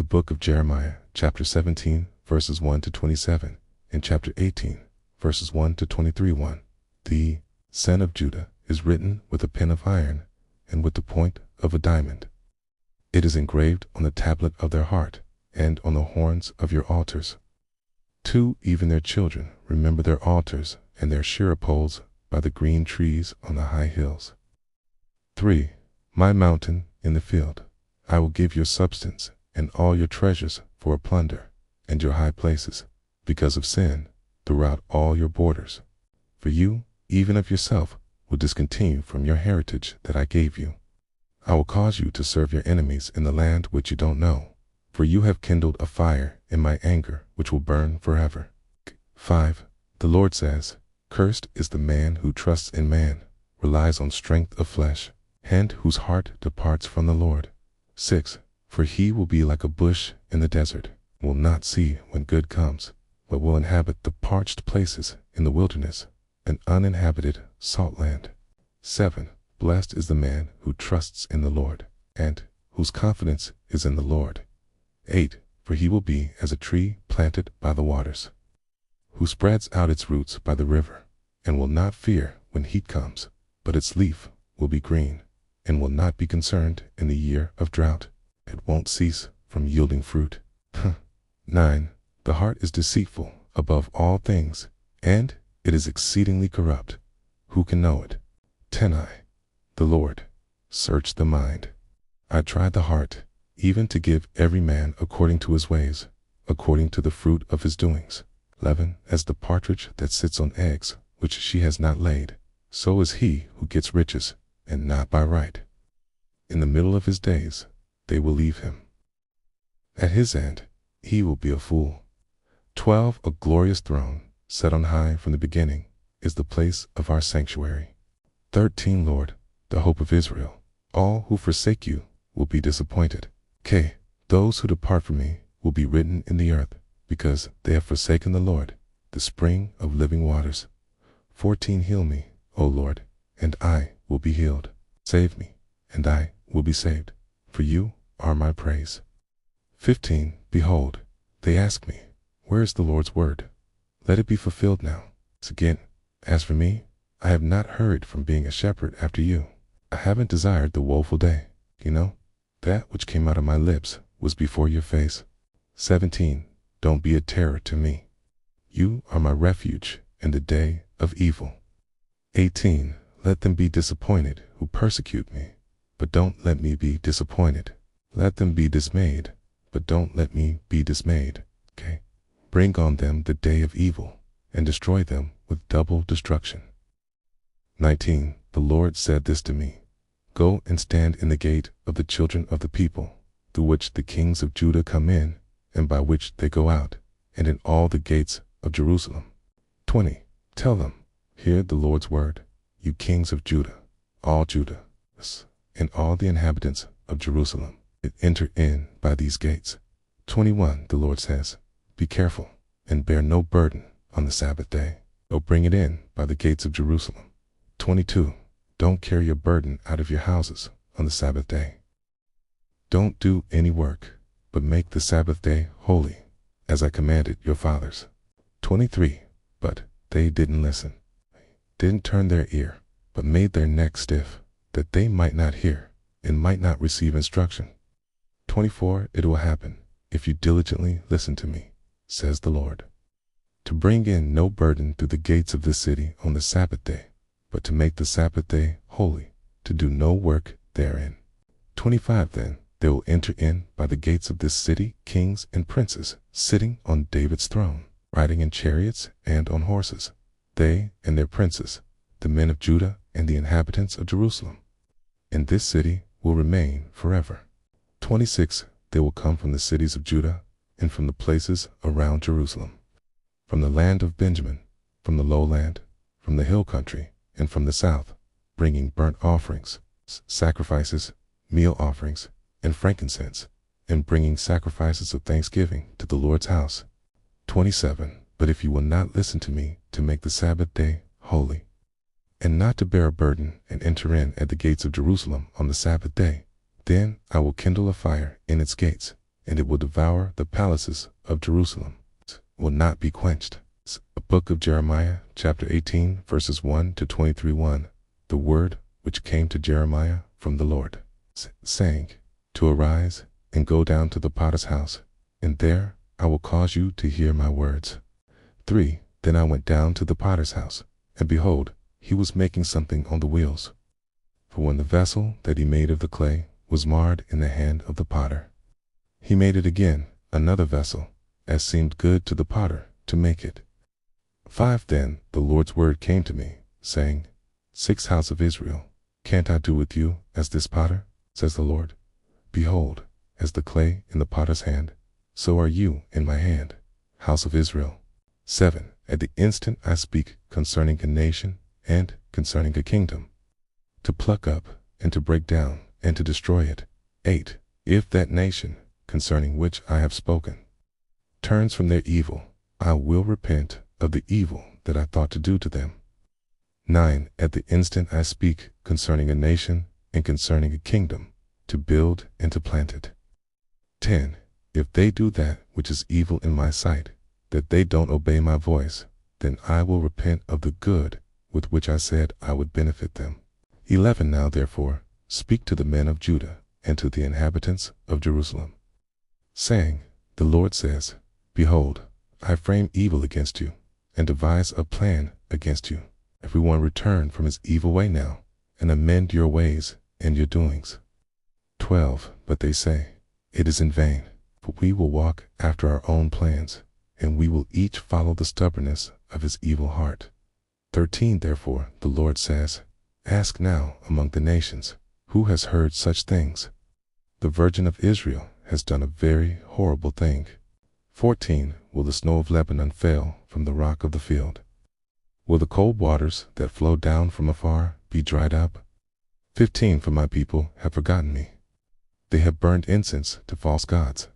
the book of Jeremiah, chapter 17, verses 1 to 27, and chapter 18, verses 1 to 23. 1. The Son of Judah is written with a pen of iron and with the point of a diamond. It is engraved on the tablet of their heart and on the horns of your altars. 2. Even their children remember their altars and their Asherah poles by the green trees on the high hills. 3. My mountain in the field, I will give your substance and all your treasures for a plunder, and your high places, because of sin, throughout all your borders. For you, even of yourself, will discontinue from your heritage that I gave you. I will cause you to serve your enemies in the land which you don't know, for you have kindled a fire in my anger which will burn forever. 5. The Lord says, Cursed is the man who trusts in man, relies on strength of flesh, and whose heart departs from the Lord. 6. For he will be like a bush in the desert, will not see when good comes, but will inhabit the parched places in the wilderness, an uninhabited salt land. 7. Blessed is the man who trusts in the Lord, and whose confidence is in the Lord. 8. For he will be as a tree planted by the waters, who spreads out its roots by the river, and will not fear when heat comes, but its leaf will be green, and will not be concerned in the year of drought. It won't cease from yielding fruit. 9. The heart is deceitful above all things, and it is exceedingly corrupt. Who can know it? 10. I, the Lord, search the mind. I try the heart, even to give every man according to his ways, according to the fruit of his doings. 11. As the partridge that sits on eggs, which she has not laid, so is he who gets riches, and not by right. In the middle of his days, they will leave him. At his end, he will be a fool. 12. A glorious throne, set on high from the beginning, is the place of our sanctuary. 13. Lord, the hope of Israel, all who forsake you will be disappointed. K. Those who depart from me will be written in the earth, because they have forsaken the Lord, the spring of living waters. 14. Heal me, O Lord, and I will be healed. Save me, and I will be saved, for you are my praise. 15. Behold, they ask me, where is the Lord's word? Let it be fulfilled now. Again, as for me, I have not hurried from being a shepherd after you. I haven't desired the woeful day. That which came out of my lips was before your face. 17. Don't be a terror to me. You are my refuge in the day of evil. 18. Let them be disappointed who persecute me, but don't let me be disappointed. Let them be dismayed, but don't let me be dismayed. Okay. Bring on them the day of evil, and destroy them with double destruction. 19. The Lord said this to me, Go and stand in the gate of the children of the people, through which the kings of Judah come in, and by which they go out, and in all the gates of Jerusalem. 20. Tell them, Hear the Lord's word, you kings of Judah, all Judah, and all the inhabitants of Jerusalem, enter in by these gates. 21. The Lord says, Be careful, and bear no burden on the Sabbath day, or bring it in by the gates of Jerusalem. 22. Don't carry your burden out of your houses on the Sabbath day. Don't do any work, but make the Sabbath day holy, as I commanded your fathers. 23. But they didn't listen, didn't turn their ear, but made their neck stiff, that they might not hear, and might not receive instruction. 24. It will happen, if you diligently listen to me, says the Lord, to bring in no burden through the gates of this city on the Sabbath day, but to make the Sabbath day holy, to do no work therein. 25. Then they will enter in by the gates of this city kings and princes, sitting on David's throne, riding in chariots and on horses, they and their princes, the men of Judah and the inhabitants of Jerusalem. And this city will remain forever. 26. They will come from the cities of Judah and from the places around Jerusalem, from the land of Benjamin, from the lowland, from the hill country, and from the south, bringing burnt offerings, sacrifices, meal offerings, and frankincense, and bringing sacrifices of thanksgiving to the Lord's house. 27. But if you will not listen to me to make the Sabbath day holy, and not to bear a burden and enter in at the gates of Jerusalem on the Sabbath day, then I will kindle a fire in its gates, and it will devour the palaces of Jerusalem. It will not be quenched. The book of Jeremiah, chapter 18, verses 1 to 23. 1. The word which came to Jeremiah from the Lord, saying, to arise and go down to the potter's house, and there I will cause you to hear my words. 3. Then I went down to the potter's house, and behold, he was making something on the wheels. For when the vessel that he made of the clay was marred in the hand of the potter, he made it again another vessel, as seemed good to the potter to make it. 5. Then the Lord's word came to me, saying, 6 house of Israel, can't I do with you as this potter, says the Lord? Behold, as the clay in the potter's hand, so are you in my hand, house of Israel. 7. At the instant I speak concerning a nation and concerning a kingdom, to pluck up and to break down and to destroy it. 8. If that nation, concerning which I have spoken, turns from their evil, I will repent of the evil that I thought to do to them. 9. At the instant I speak concerning a nation and concerning a kingdom, to build and to plant it. 10. If they do that which is evil in my sight, that they don't obey my voice, then I will repent of the good with which I said I would benefit them. 11. Now therefore speak to the men of Judah and to the inhabitants of Jerusalem, saying, the Lord says, behold, I frame evil against you, and devise a plan against you. Everyone return from his evil way now, and amend your ways and your doings. 12. But they say, it is in vain, for we will walk after our own plans, and we will each follow the stubbornness of his evil heart. 13. Therefore the Lord says, ask now among the nations, who has heard such things? The Virgin of Israel has done a very horrible thing. 14. Will the snow of Lebanon fail from the rock of the field? Will the cold waters that flow down from afar be dried up? 15. For my people have forgotten me. They have burned incense to false gods.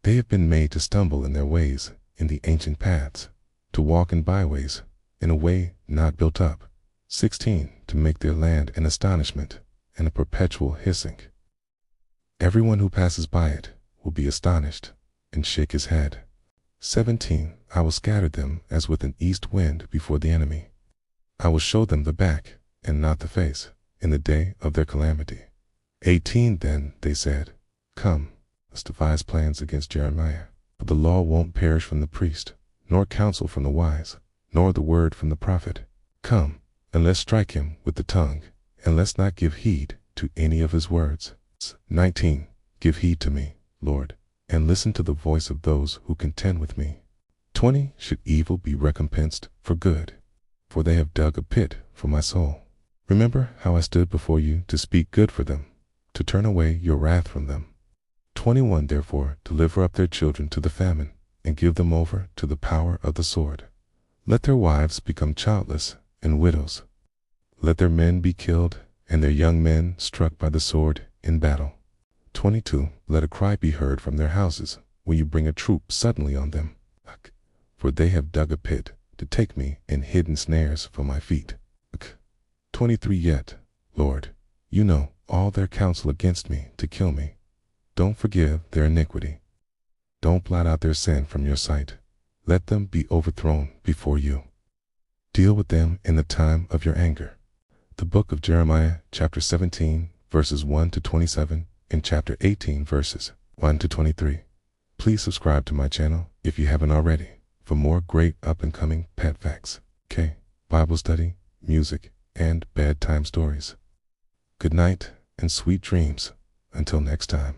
They have been made to stumble in their ways in the ancient paths, to walk in byways, in a way not built up. 16. To make their land an astonishment and a perpetual hissing. Everyone who passes by it will be astonished and shake his head. 17. I will scatter them as with an east wind before the enemy. I will show them the back and not the face in the day of their calamity. 18. Then they said, come, let's devise plans against Jeremiah. For the law won't perish from the priest, nor counsel from the wise, nor the word from the prophet. Come, and let's strike him with the tongue, and let's not give heed to any of his words. 19. Give heed to me, Lord, and listen to the voice of those who contend with me. 20. Should evil be recompensed for good? For they have dug a pit for my soul. Remember how I stood before you to speak good for them, to turn away your wrath from them. 21. Therefore deliver up their children to the famine, and give them over to the power of the sword. Let their wives become childless and widows. Let their men be killed, and their young men struck by the sword in battle. 22. Let a cry be heard from their houses when you bring a troop suddenly on them. For they have dug a pit to take me and hidden snares for my feet. 23. Yet, Lord, you know all their counsel against me to kill me. Don't forgive their iniquity. Don't blot out their sin from your sight. Let them be overthrown before you. Deal with them in the time of your anger. The book of Jeremiah, chapter 17, verses 1 to 27, and chapter 18, verses 1 to 23. Please subscribe to my channel if you haven't already for more great up-and-coming pet facts, Bible study, music, and bedtime stories. Good night and sweet dreams. Until next time.